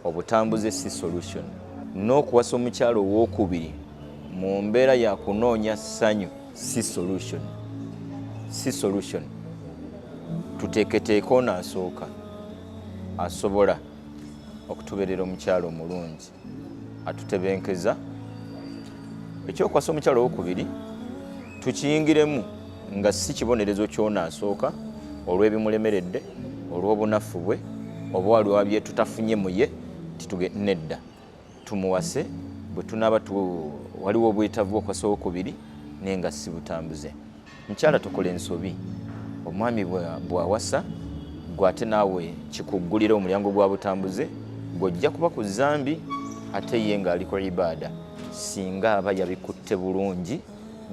obutambuze si solution. N'okuwasa omukyala owokubiri mu mbeera ya kunoonya ssanyu si solution. Si solution. Tuteeketeeke ono asooka asobola okutubeerera omukyala omulungi atutebenkeza. Ekyokuwasa omukyala owokubiri tukiyingiremu nga si kibonerezo ky'ono asooka olw'ebimulemeredde, olw'obunafu bwe, oba waliwo bye tutafunye mu ye nedda. Tumuwase bwe tunaaba waliwo obwetaavu bw'okuwasa owokubiri naye nga si butambuze. Mukyala tokola ensobi. Omwami bw'awasa gw'ate naawe kikuggulira omulyango gwa butambuze gw'ojja kuba ku zambi ate ye ng'ali ku ibaada singa aba yabikutte bulungi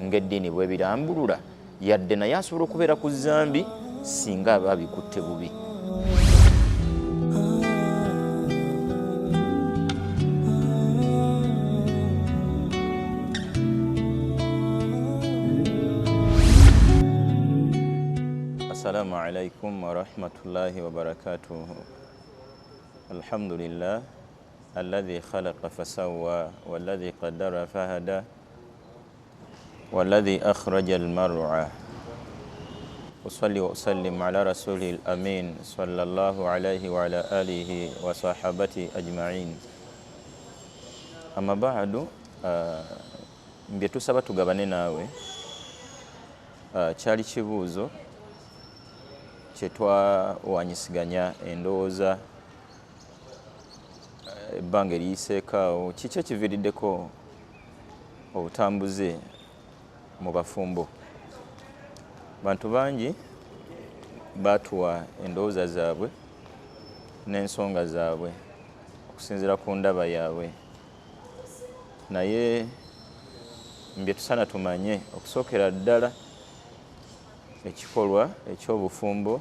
ng'eddiini bwe birambulula, yadde naye asobola okubeera ku zambi singa aba bikutte bubi. Assalamu alaikum wa rahmatullahi wa barakatuh. Alhamdulillah alladhi khalaqa fasawwa walladhi qaddara fahada walladhi akhraja al-mar'a. Usalli wa usallim ala rasulil amin sallallahu alayhi wa ala alihi wa sahabati ajma'in. Amma ba'du, mbye tusaba tugabane naawe kyali kibuuzo kyetwawanyisiganya endowooza ebbanga eriyiseekaawo. Kiki ekiviiriddeko obutambuze mu bafumbo? Bantu bangi baatuwa endowooza zaabwe n'ensonga zaabwe okusinziira ku ndaba yaabwe, naye mbye tusaana tumanye okusookera ddala ekikolwa eky'obufumbo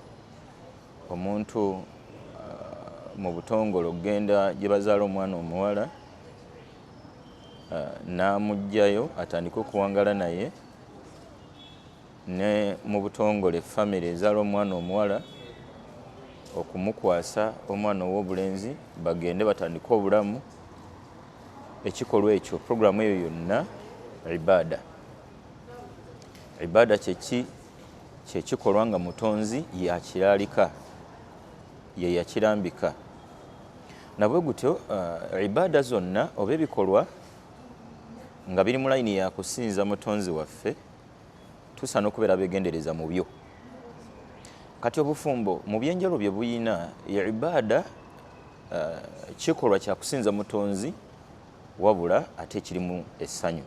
omuntu mu butongole okugenda gye bazaala omwana omuwala n'amugjayo atandike okuwangala naye, ne mu butongole famire ezaala omwana omuwala okumukwasa omwana ow'obulenzi bagende batandike obulamu. Ekikolwa ekyo, puroguramu eyo yonna ibaada. Ibaada kyeki? Kyekikolwa nga mutonzi yakiraalika, ye yakirambika. Nabwe gutyo ibaada zonna oba ebikolwa nga biri mu layini ya kusinza mutonzi waffe tusaana okubeera begendereza mu byo. Kati obufumbo mu byenjalo bye buyina, ya ibaada kikolwa kya kusinza mutonzi wabula ate kirimu essanyu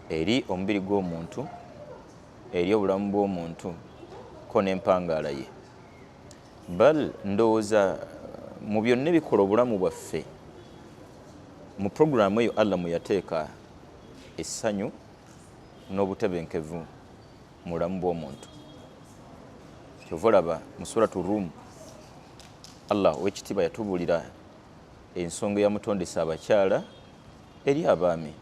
eri omubiri gw'omuntu, eri obulamu bw'omuntu ko n'empangaala ye. Bal ndowooza mu byonna ebikola obulamu bwaffe mu puroguramu eyo Allah mwe yateeka essanyu n'obutebenkevu mu bulamu bw'omuntu. Kyova olaba mu suratu Rum Allah ow'ekitiibwa yatubuulira ensonga eyamutondesa abakyala eri abaami.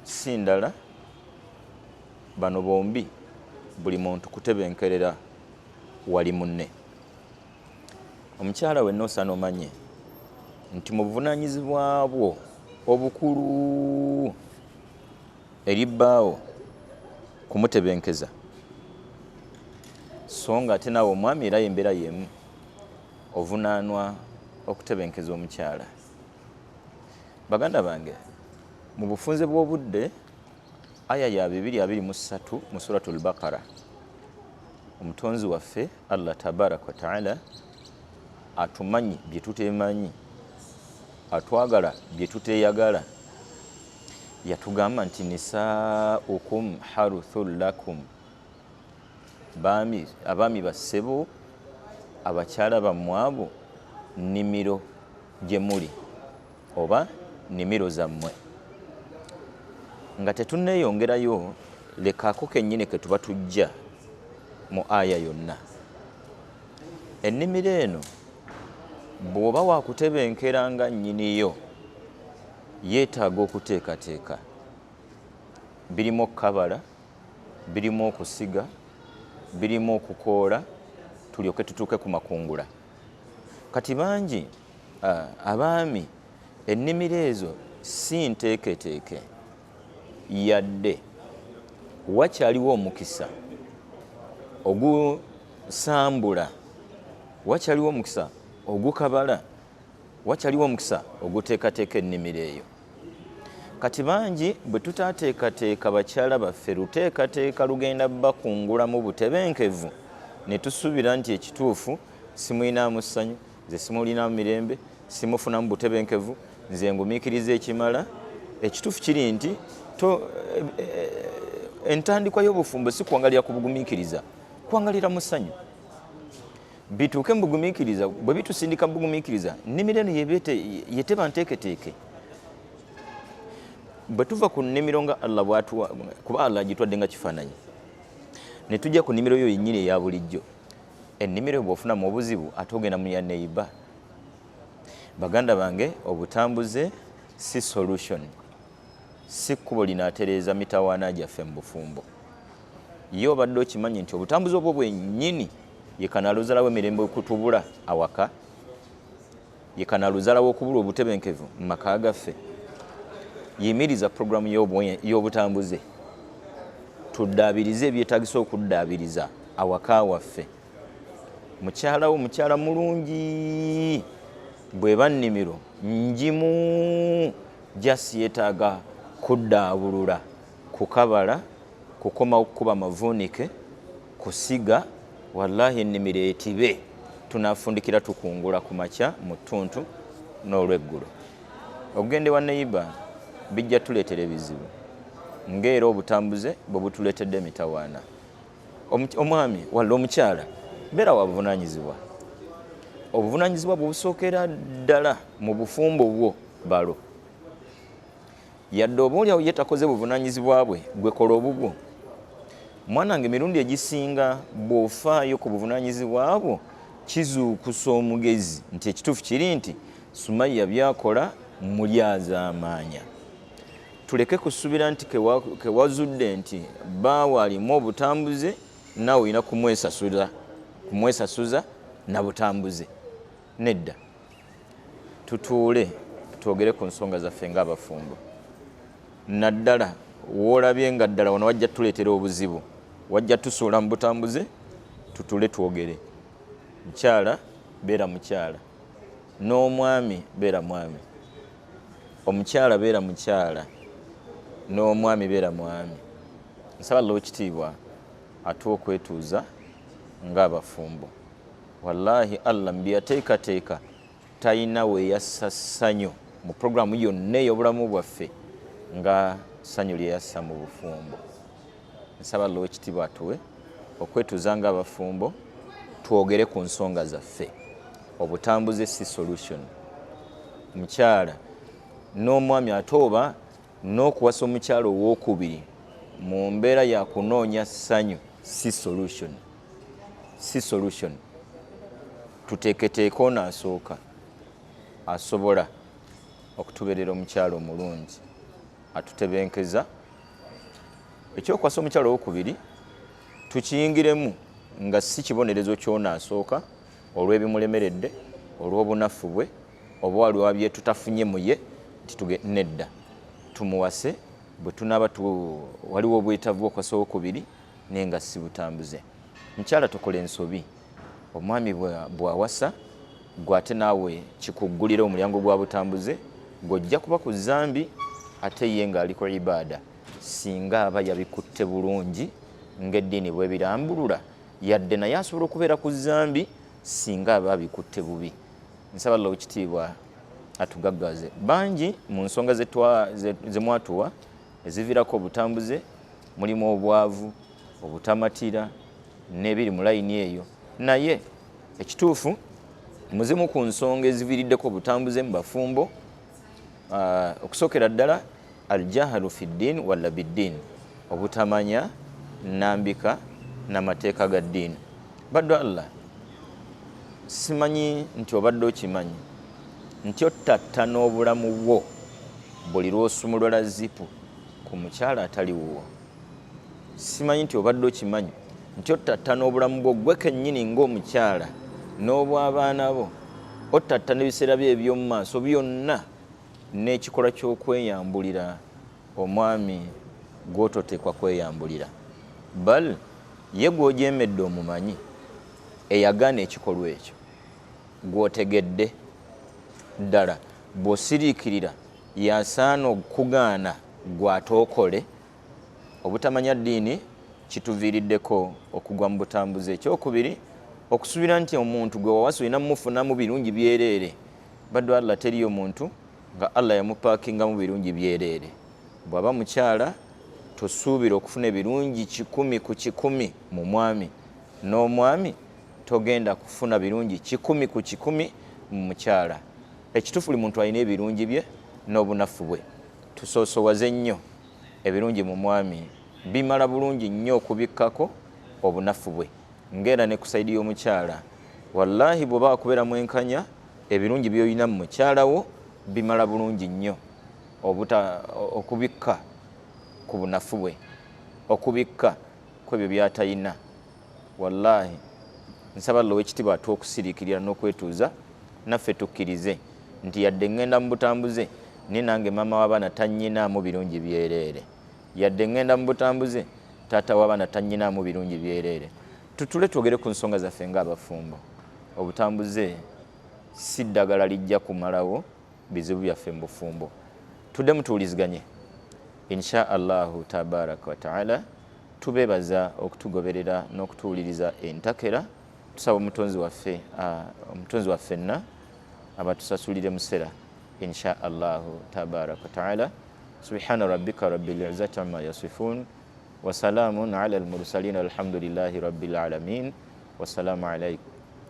Si ndala bano bombi buli muntu kutebenkerera wali munne. Omukyala wenna osaana omanye nti mu buvunaanyizibwa bwo obukulu eri bbaawo kumutebenkeza, so nga ate naawe omwami era y'embeera y'emu ovunaanwa okutebenkeza omukyala. Baganda bange, mu bufunze bw'obudde aya ya 223 mu suratul Baqara, omutonzi waffe Allah tabaraka wa taala atumanyi bye tuteemanyi, atwagala bye tuteeyagala. Yatugamba nti nisaaukum haruthun lakum, abaami bassebo, abakyala bammwe abo nnimiro gye muli oba nnimiro zammwe. Nga tetunneeyongerayo, lekaako kennyini ke tuba tujja mu aya yonna. Ennimiro eno bw'oba waakutebenkera nga nnyiniyo yeetaaga okuteekateeka. Birimu okukabala, birimu okusiga, birimu okukoola, tulyoke tutuuke ku makungula. Kati bangi abaami ennimiro ezo si nteeketeeke yadde wakyaliwo omukisa ogusambula, wakyaliwo omukisa ogukabala, wakyaliwo omukisa oguteekateeka ennimiro eyo. Kati bangi bwe tutaateekateeka bakyala baffe luteekateeka lugenda bakungulamu butebenkevu ne tusuubira nti ekituufu simulinamu ssanyu, nze simulinamu mirembe, simufunamu butebenkevu, nze ngumiikiriza ekimala. Ekituufu kiri nti entandikwa y'obufumbo si kwangalira ku bugumiikiriza, kwangalira mu ssanyu. Bituuke mu bugumiikiriza, bwe bitusindika mu bugumiikiriza, nnimiro eno yeteba nteeketeeke. Bwe tuva ku nnimiro nga Allah bw'atuwa, kuba Allah agitwadde nga kifaananyi, ne tujja ku nnimiro yo yennyini eya bulijjo, ennimiro bw'ofunamu obuzibu ate ogenda mu ya neighbor. Baganda bange, obutambuze si solution, si kkubo linaatereeza mitawaana gyaffe mu bufumbo. Ye obadde okimanyi nti obutambuze obwo bwennyini ye kanaaluzalawo emirembe okutubula awaka, ye kanaaluzalawo okubula obutebenkevu mu maka gaffe. Yimiriza programu y'obutambuze tuddaabirize ebyetaagisa okuddaabiriza awaka waffe. Mukyala mulungi bw'eba nnimiro njimu jasi yeetaaga kuddaabulula, kukabala, kukoma okukuba mavuunike, kusiga, wallahi ennimiro etibe, tunaafundikira tukungula ku makya mu ttuntu n'olweggulo. Obugende wa neighbor bijja tuleetera ebizibu ng'era obutambuze bwe butuleetedde emitawaana. Omwami walla omukyala beera wa buvunaanyizibwa. Obuvunaanyizibwa bwe busookera ddala mu bufumbo bwo balo. Yadde obaolyawo ye takoze buvunaanyizibwa bwe, gwe kola obubwo. Mwanange, emirundi egisinga bw'ofaayo ku buvunaanyizibwa bwo kizuukusa omugezi nti ekituufu kiri nti Sumayya byakola mulyazaamaanya. Tuleke kusuubira nti kewazudde nti baawa alimu obutambuze naawe olina kumwesasuza na butambuze. Nedda, tutuule twogere ku nsonga zaffe ng'abafumbo. Naddala woolabye nga ddala wano wajja tuleetera obuzibu, wajja tusuula mu butambuze, tutuule twogere. Mukyala beera mukyala, n'omwami beera mwami, omukyala beera mukyala, n'omwami beera mwami. Nsaba Oweekitiibwa atuwa okwetuuza ng'abafumbo. Wallahi Allah mbyateekateeka talina we yassa ssanyu mu programu yonna ey'obulamu bwaffe nga ssanyu lye yassa mu bufumbo. Nsaba Oweekitiibwa atuwe okwetuuza ng'abafumbo, twogere ku nsonga zaffe. Obutambuze si solution. Mukyala n'omwami ate oba n'okuwasa omukyala Owokubiri mu mbeera ya kunoonya ssanyu si solution. Si solution. Tuteeketeeke ono asooka asobola okutubeerera omukyala omulungi atutebenkeza. Ekyokwasa omukyala Owokubiri tukiyingiremu nga si kibonerezo ky'ono asooka olw'ebimulemeredde, olw'obunafu bwe, oba waliwo bye tutafunye mu ye nti nedda tumuwase bwe tunaaba waliwo obwetaavu bw'okwasa Owokubiri naye nga si butambuze. Mukyala tokola ensobi. Omwami bw'awasa gw'ate naawe kikuggulira omulyango gwa butambuze, gw'ojja kuba ku zambi ate ye ng'ali ku ibaada, singa aba yabikutte bulungi ng'eddiini bwe birambulula, yadde naye asobola okubeera ku zambi singa aba abikutte bubi. Nsaba Oweekitiibwa atugaggaze. Bangi mu nsonga ze mwatuwa eziviirako obutambuze mulimu obwavu, obutamatira n'ebiri mu layini eyo, naye ekituufu muzimu ku nsonga eziviiriddeko obutambuze mu bafumbo. Okusookera ddala aljahalu fi ddiin walla biddiin, obutamanya nnambika n'amateeka ga ddiini. Baddu Allah, simanyi nti obadde okimanyi nti ottatta n'obulamu bwo buli lw'osumulula zipu ku mukyala atali wuwo. Simanyi nti obadde okimanyi nti ottatta n'obulamu bwo gwe kennyini ng'omukyala n'obw'abaana bo, ottatta n'ebiseera bye eby'omu maaso byonna n'ekikolwa ky'okweyambulira omwami gw'ototeekwa kweyambulira. Bal ye gw'ojeemedde omumanyi eyagaana ekikolwa ekyo gw'otegedde ddala bw'osiriikirira yasaana okugaana gw'atookole. Obutamanya ddiini kituviiriddeko okugwa mu butambuze. Ekyokubiri, okusuubira nti omuntu gwe wawasa olina mumufunamu birungi byereere. Baddu Allah teriyo muntu nga Allah yamupaakingamu birungi byereere. Bw'aba mukyala tosuubira okufuna ebirungi 100 ku 100 mu mwami, n'omwami togenda kufuna birungi 100 ku 100 mu mukyala. Ekituufu buli muntu alina ebirungi bye n'obunafu bwe. Tusoosowaze nnyo ebirungi mu mwami, bimala bulungi nnyo okubikkako obunafu bwe. Ngenda ne ku sayidi y'omukyala, wallaahi bw'oba akubeera mwenkanya ebirungi by'olina mu mukyala wo bimala bulungi nnyo okubikka ku bunafu bwe, okubikka ku ebyo by'atalina. Wallaahi nsaba Allah ow'ekitiibwa atw'okusiriikirira n'okwetuuza naffe tukkirize nti yadde ngenda mu butambuze ni nange maama w'abaana tannyinaamu birungi byereere. Yadde ngenda mu butambuze taata w'abaana tannyinaamu birungi byereere. Tutule twogere ku nsonga zaffe ng'abafumbo. Obutambuze si ddagala lijja kumalawo bizibu byaffe mu bufumbo. Tudde mutuwuliziganye insha Allahu tabaraka wa taala. Tubeebaza okutugoberera n'okutuwuliriza entakera. Tusaba omutonzi waffe fenna abatusasulire musera insha Allahu tabaraka wa taala. Subhana rabbika rabbil izzati amma yasifun wa salamun ala al-mursalin alhamdulillahi rabbil alamin.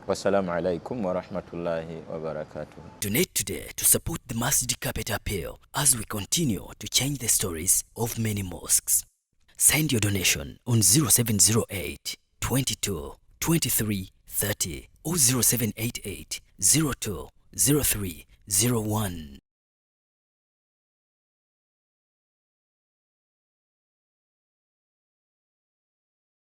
Wassalamu alaikum wa rahmatullahi wa barakatuh. Donate today to support the Masjid Carpet Appeal as we continue to change the stories of many mosques. Send your donation on 0708 22 23 30 or 0788 02 03 01.